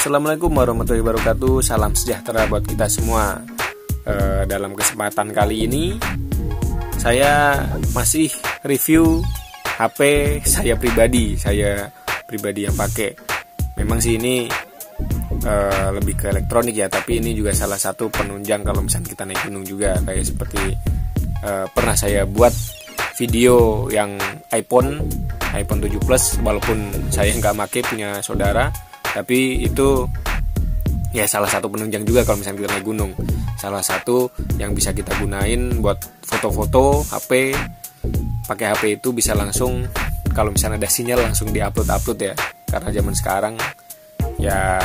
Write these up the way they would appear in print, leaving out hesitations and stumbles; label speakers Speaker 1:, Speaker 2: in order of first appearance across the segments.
Speaker 1: Assalamualaikum warahmatullahi wabarakatuh. Salam sejahtera buat kita semua. Dalam kesempatan kali ini saya masih review HP saya pribadi yang pakai. Memang sih ini lebih ke elektronik ya, tapi ini juga salah satu penunjang kalau misalnya kita naik gunung juga. Kayak seperti pernah saya buat video yang iPhone 7 Plus, walaupun saya nggak pakai, punya saudara, tapi itu ya salah satu penunjang juga kalau misalnya kita naik gunung. Salah satu yang bisa kita gunain buat foto-foto HP. Pakai HP itu bisa langsung, kalau misalnya ada sinyal langsung diupload ya. Karena zaman sekarang ya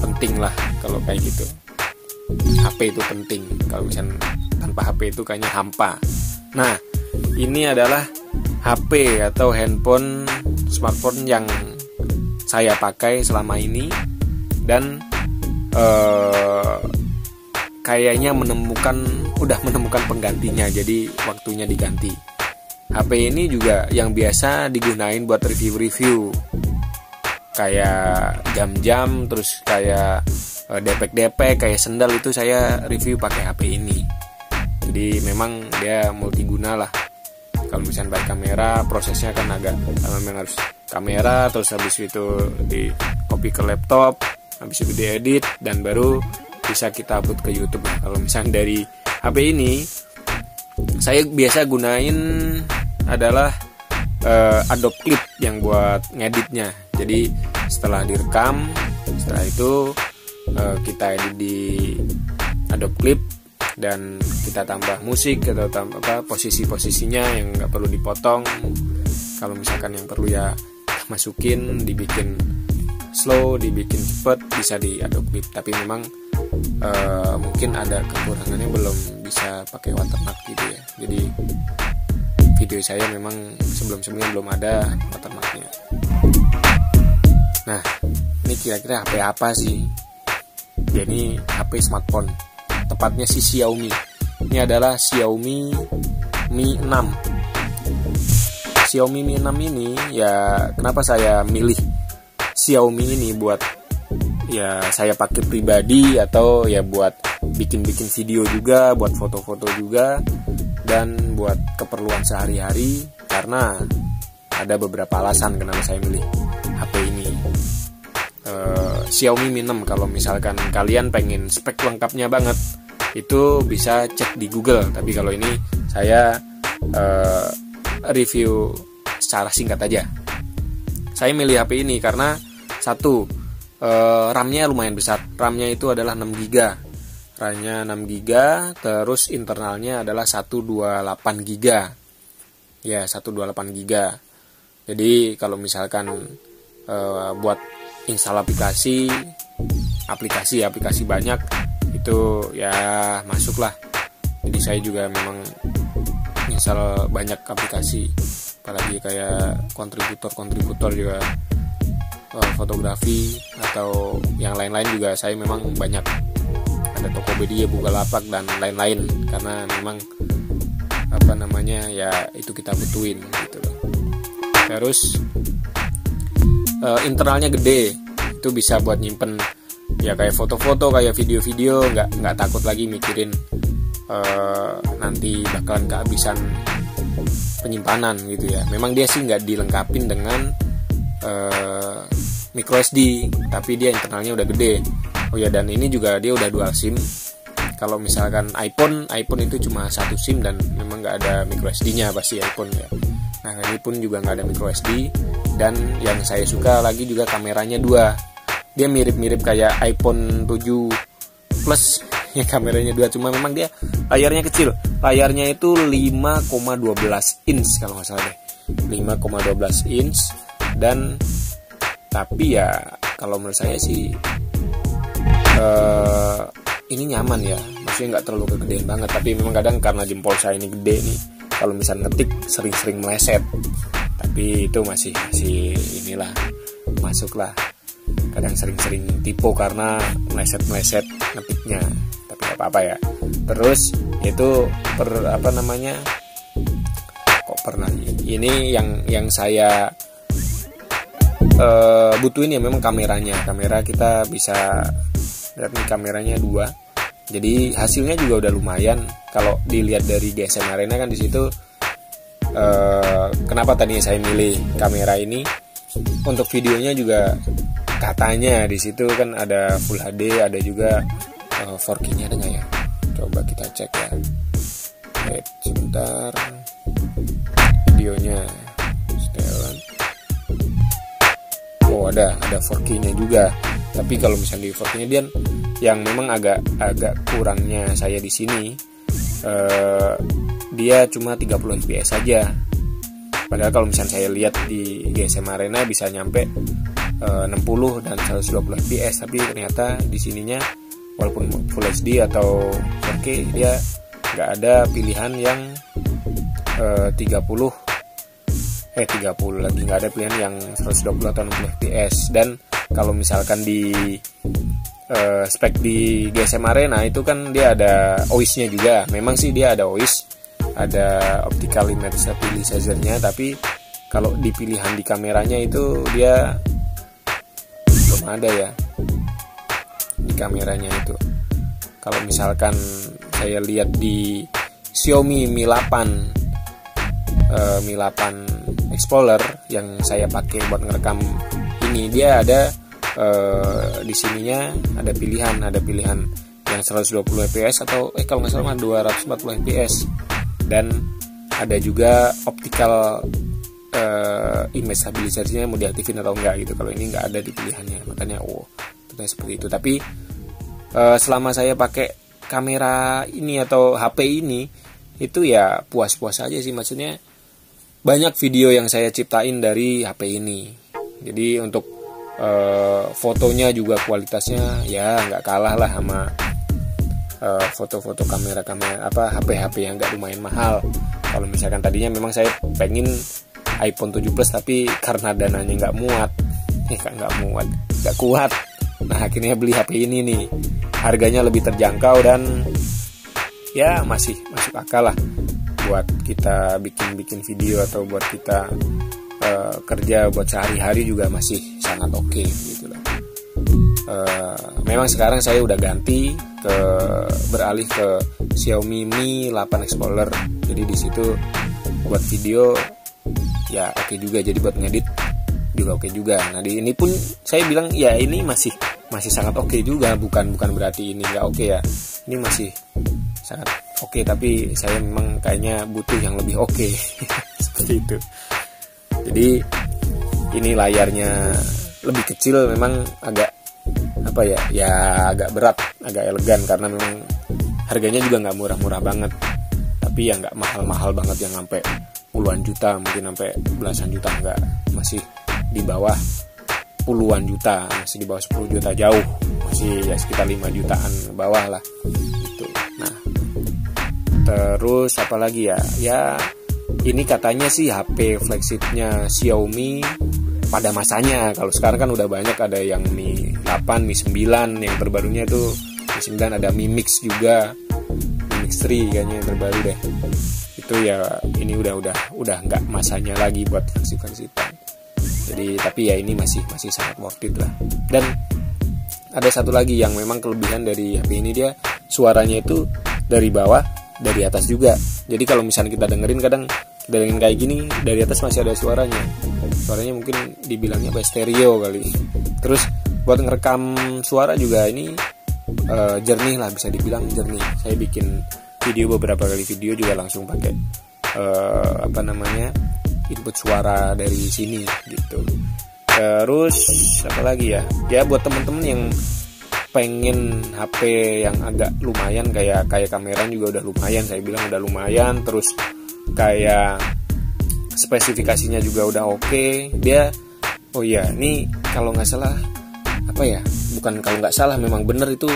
Speaker 1: penting lah kalau kayak gitu. HP itu penting. Kalau misalnya tanpa HP itu kayaknya hampa. Nah, ini adalah HP atau handphone smartphone yang saya pakai selama ini, dan kayaknya udah menemukan penggantinya, jadi waktunya diganti. HP ini juga yang biasa digunain buat review-review, kayak jam-jam, terus kayak depek-depek, kayak sendal, itu saya review pakai HP ini. Jadi memang dia multiguna lah. Kalau misalnya baik kamera, prosesnya kan agak memang harus kamera, terus habis itu di copy ke laptop, habis itu diedit, dan baru bisa kita upload ke YouTube. Kalau misalnya dari HP ini, saya biasa gunain adalah Adobe Clip yang buat ngeditnya. Jadi setelah direkam, setelah itu kita edit di Adobe Clip, dan kita tambah musik atau tambah posisi-posisinya yang nggak perlu dipotong. Kalau misalkan yang perlu ya masukin, dibikin slow, dibikin cepet, bisa di Adobe Clip. Tapi memang mungkin ada kekurangannya, belum bisa pakai watermark gitu ya. Jadi video saya memang sebelum-sebelumnya belum ada watermarknya. Nah, ini kira-kira HP apa sih? Jadi HP smartphone, tepatnya si Xiaomi. Ini adalah Xiaomi Mi 6. Xiaomi Mi 6 ini, ya kenapa saya milih Xiaomi ini buat ya saya pakai pribadi, atau ya buat bikin-bikin video juga, buat foto-foto juga, dan buat keperluan sehari-hari. Karena ada beberapa alasan kenapa saya milih HP ini. Xiaomi Mi 6, kalau misalkan kalian pengen spek lengkapnya banget, itu bisa cek di Google. Tapi kalau ini saya review secara singkat aja. Saya milih HP ini karena satu, RAM-nya lumayan besar. RAM-nya itu adalah 6 GB. RAM-nya 6 GB, terus internalnya adalah 128 GB. Ya, 128 GB. Jadi kalau misalkan buat install aplikasi banyak, itu ya masuk lah. Jadi saya juga memang install banyak aplikasi, apalagi kayak kontributor juga, fotografi atau yang lain-lain juga saya memang banyak. Ada Tokopedia, Bukalapak, dan lain-lain, karena memang ya itu kita butuhin gitu loh. Terus internalnya gede, itu bisa buat nyimpen ya kayak foto-foto, kayak video-video, nggak takut lagi mikirin nanti bakalan kehabisan penyimpanan gitu ya. Memang dia sih nggak dilengkapin dengan micro SD, tapi dia internalnya udah gede. Oh ya, dan ini juga dia udah dual SIM. Kalau misalkan iPhone itu cuma satu SIM, dan memang nggak ada micro SD-nya pasti iPhone ya. Nah, ini pun juga nggak ada micro SD. Dan yang saya suka lagi juga kameranya 2. Dia mirip-mirip kayak iPhone 7 Plus ya, kameranya 2, cuma memang dia layarnya kecil. Layarnya itu 5,12 inch kalau nggak salah deh. 5,12 inch. Dan tapi ya kalau menurut saya sih ini nyaman ya. Maksudnya nggak terlalu kegedean banget. Tapi memang kadang karena jempol saya ini gede nih, kalau misalnya ngetik sering-sering meleset. Tapi itu masih inilah, masuklah. Kadang sering-sering tipu karena meleset ngetiknya, tapi gak apa-apa ya. Terus itu ini yang saya butuhin ya memang kamera kita bisa lihat nih, kameranya 2. Jadi hasilnya juga udah lumayan kalau dilihat dari GSM Arena kan. Di situ kenapa tadinya saya milih kamera ini untuk videonya juga, katanya di situ kan ada Full HD, ada juga 4K-nya, ada nggak ya? Coba kita cek ya. Wait, sebentar. Videonya setelan. Oh, ada 4K-nya juga. Tapi kalau misalnya di 4K-nya dia yang memang agak kurangnya saya di sini, dia cuma 30 fps saja. Padahal kalau misalnya saya lihat di GSM Arena bisa nyampe 60 dan 120 fps, tapi ternyata di sininya walaupun Full HD atau 4K dia nggak ada pilihan yang 30 lagi, nggak ada pilihan yang 120 atau 60 fps. Dan kalau misalkan di spek di GSM Arena itu kan dia ada OIS-nya juga. Memang sih dia ada OIS, ada optical image stabilizer-nya, tapi kalau di pilihan di kameranya itu dia belum ada ya di kameranya itu. Kalau misalkan saya lihat di Xiaomi Mi 8 Explorer yang saya pakai buat ngerekam ini, dia ada di sininya ada pilihan yang 120 fps atau kalau nggak salah 240 fps, dan ada juga optical image stabilizer-nya mau diaktifin atau enggak gitu. Kalau ini nggak ada di pilihannya, makanya ternyata seperti itu. Tapi selama saya pakai kamera ini atau HP ini, itu ya puas-puas aja sih. Maksudnya banyak video yang saya ciptain dari HP ini. Jadi untuk fotonya juga kualitasnya ya nggak kalah lah sama foto-foto kamera HP yang nggak lumayan mahal. Kalau misalkan tadinya memang saya pengen iPhone 7 Plus, tapi karena dananya nggak kuat, nah akhirnya beli HP ini nih. Harganya lebih terjangkau dan ya masih masuk akal lah buat kita bikin video atau buat kita kerja buat sehari-hari juga masih sangat oke gitu lah. Memang sekarang saya udah beralih ke Xiaomi Mi 8 Explorer. Jadi di situ buat video ya oke juga, jadi buat ngedit juga oke juga. Nah di ini pun saya bilang ya ini masih sangat oke juga, bukan berarti ini nggak oke ya. Ini masih sangat oke, tapi saya memang kayaknya butuh yang lebih oke. Seperti itu. Jadi ini layarnya lebih kecil, memang agak agak berat, agak elegan karena memang harganya juga nggak murah-murah banget, tapi ya nggak mahal-mahal banget yang sampai puluhan juta, mungkin sampai belasan juta enggak, masih di bawah puluhan juta, masih di bawah 10 juta jauh, masih ya sekitar 5 jutaan ke bawah lah gitu. Nah terus apa lagi ya ini katanya sih HP flagshipnya Xiaomi pada masanya. Kalau sekarang kan udah banyak, ada yang Mi 8, Mi 9, yang terbarunya tuh Mi 9, ada Mi Mix juga, Mi Mix 3 kayaknya yang terbaru deh. Itu ya ini udah nggak masanya lagi buat flagship-flagshipan. Jadi tapi ya ini masih sangat worth it lah. Dan ada satu lagi yang memang kelebihan dari HP ini, dia suaranya itu dari bawah, dari atas juga. Jadi kalau misalnya kita dengerin, kadang kita dengerin kayak gini, dari atas masih ada suaranya mungkin dibilangnya stereo kali. Terus buat ngerekam suara juga ini jernih lah, bisa dibilang jernih. Saya bikin beberapa kali video juga langsung pakai input suara dari sini gitu. Terus apa lagi ya buat temen-temen yang pengen HP yang agak lumayan, kayak kamera juga udah lumayan, saya bilang udah lumayan. Terus kayak spesifikasinya juga udah oke. Dia ini kalau nggak salah memang bener itu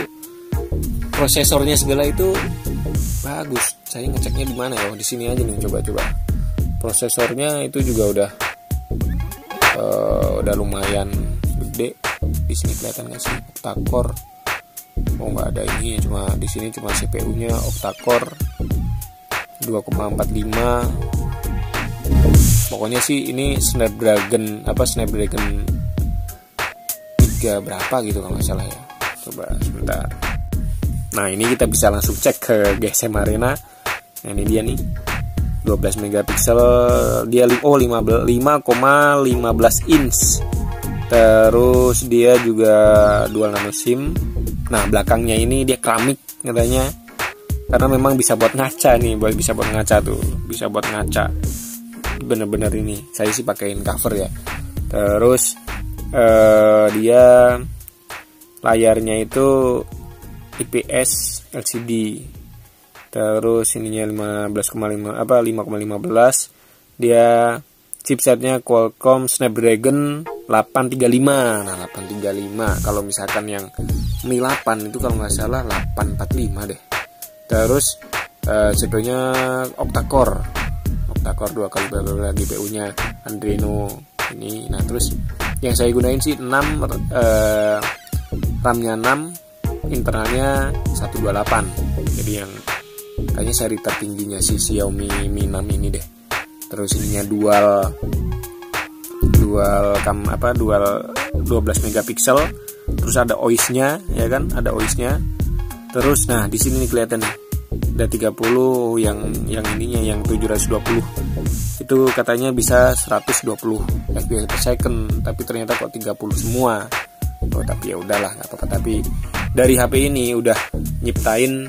Speaker 1: prosesornya segala itu bagus. Saya ngeceknya di mana ya? Di sini aja nih, coba. Prosesornya itu juga udah lumayan gede. Di sini kelihatan nggak sih octa-core? Nggak ada ini, di sini cuma CPU-nya octa-core 2,45. Pokoknya sih ini Snapdragon giga berapa gitu kalau nggak salah ya. Coba sebentar. Nah ini kita bisa langsung cek ke GSM Arena. Nah ini dia nih, 12 megapiksel, dia 5,15 inch. Terus dia juga dual nano SIM. Nah belakangnya ini dia keramik katanya, karena memang bisa buat ngaca nih, bisa buat ngaca tuh, bisa buat ngaca. Bener-bener ini, saya sih pakein cover ya. Terus dia layarnya itu IPS LCD. Terus ininya 5,15. Dia chipsetnya Qualcomm Snapdragon 835. Nah 835, kalau misalkan yang Mi 8 itu kalau nggak salah 845 deh. Terus CPU-nya octa-core 2 kali GPU-nya Adreno ini. Nah terus yang saya gunain sih 6, RAM-nya 6, internalnya 128. Jadi yang kayaknya seri tertingginya si Xiaomi Mi 6 ini deh. Terus ininya dual 12 megapiksel. Terus ada OIS-nya ya kan, ada OIS-nya. Terus nah di sini nih kelihatan nih, ada 30 yang ininya yang 720. Itu katanya bisa 120 fps per second, tapi ternyata kok 30 semua. Oh, tapi ya udahlah, nggak apa-apa. Tapi dari HP ini udah nyiptain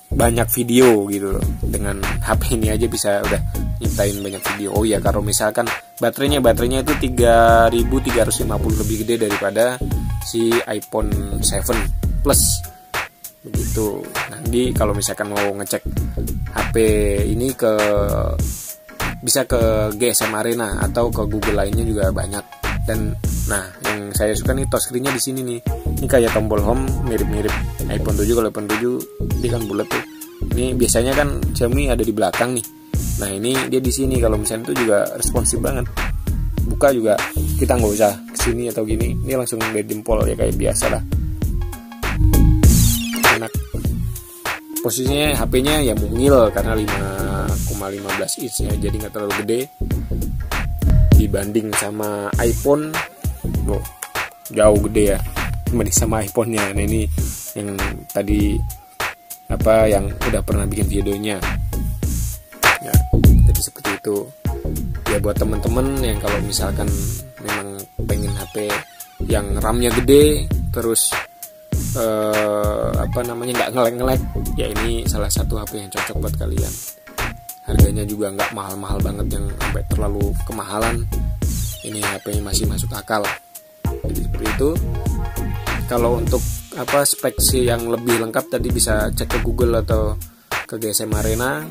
Speaker 1: banyak video gitu loh. Dengan HP ini aja bisa udah nyiptain banyak video. Oh ya, kalau misalkan baterainya itu 3350, lebih gede daripada si iPhone 7 Plus begitu. Nanti kalau misalkan mau ngecek HP ini bisa ke GSM Arena atau ke Google lainnya juga banyak. Dan nah yang saya suka nih touchscreen-nya di sini nih. Ini kayak tombol home mirip-mirip iPhone 7. Kalau iPhone 7 dia kan bulat tuh. Ini biasanya kan Xiaomi ada di belakang nih. Nah ini dia di sini. Kalau misalnya itu juga responsif banget. Buka juga kita nggak usah kesini atau gini. Ini langsung dari jempol ya kayak biasa lah. Enak. Posisinya HP-nya ya mungil karena 5,15 inch ya, jadi nggak terlalu gede dibanding sama iPhone. Oh, jauh gede ya dibanding sama iPhone-nya. Nah ini yang tadi yang udah pernah bikin videonya ya, jadi seperti itu ya. Buat temen-temen yang kalau misalkan memang pengen HP yang RAM-nya gede, terus nggak ngelek-ngelek ya, ini salah satu HP yang cocok buat kalian. Harganya juga nggak mahal-mahal banget yang sampai terlalu kemahalan. Ini HP masih masuk akal. Jadi seperti itu. Kalau untuk spek yang lebih lengkap tadi bisa cek ke Google atau ke GSM Arena.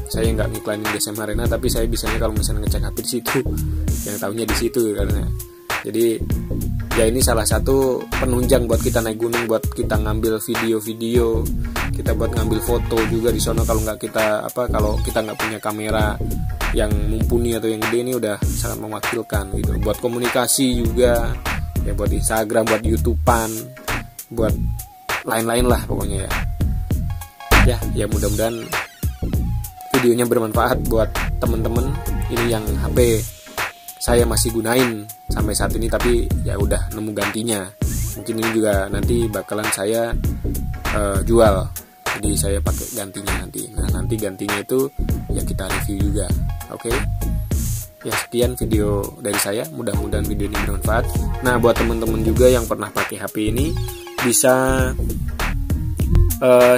Speaker 1: Saya nggak ngiklanin GSM Arena, tapi saya bisanya kalau misalnya ngecek HP di situ, yang tahunya di situ karena. Jadi ya ini salah satu penunjang buat kita naik gunung, buat kita ngambil video-video, kita buat ngambil foto juga di sana. Kalau nggak kita kalau kita nggak punya kamera yang mumpuni atau yang gede, ini udah sangat mewakilkan gitu. Buat komunikasi juga ya, buat Instagram, buat YouTubean, buat lain-lain lah pokoknya ya. Ya mudah-mudahan videonya bermanfaat buat temen-temen. Ini yang HP saya masih gunain sampai saat ini, tapi ya udah nemu gantinya. Mungkin ini juga nanti bakalan saya jual, jadi saya pakai gantinya nanti. Nah nanti gantinya itu ya kita review juga. Oke. Ya sekian video dari saya, mudah-mudahan video ini bermanfaat. Nah buat teman-teman juga yang pernah pakai HP ini, bisa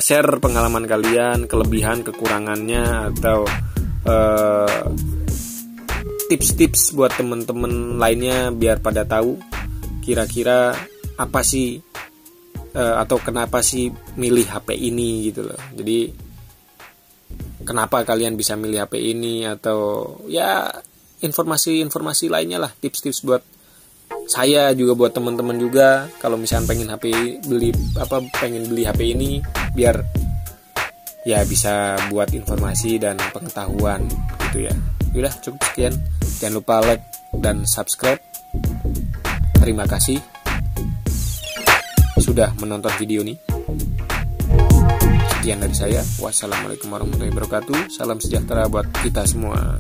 Speaker 1: share pengalaman kalian, kelebihan kekurangannya, atau tips-tips buat temen-temen lainnya biar pada tahu kira-kira apa sih atau kenapa sih milih HP ini gitu loh. Jadi kenapa kalian bisa milih HP ini, atau ya informasi-informasi lainnya lah, tips-tips buat saya juga, buat teman-teman juga. Kalau misalnya pengen pengen beli HP ini biar ya bisa buat informasi dan pengetahuan gitu ya. Udah cukup sekian. Jangan lupa like dan subscribe. Terima kasih sudah menonton video ini. Sekian dari saya. Wassalamualaikum warahmatullahi wabarakatuh. Salam sejahtera buat kita semua.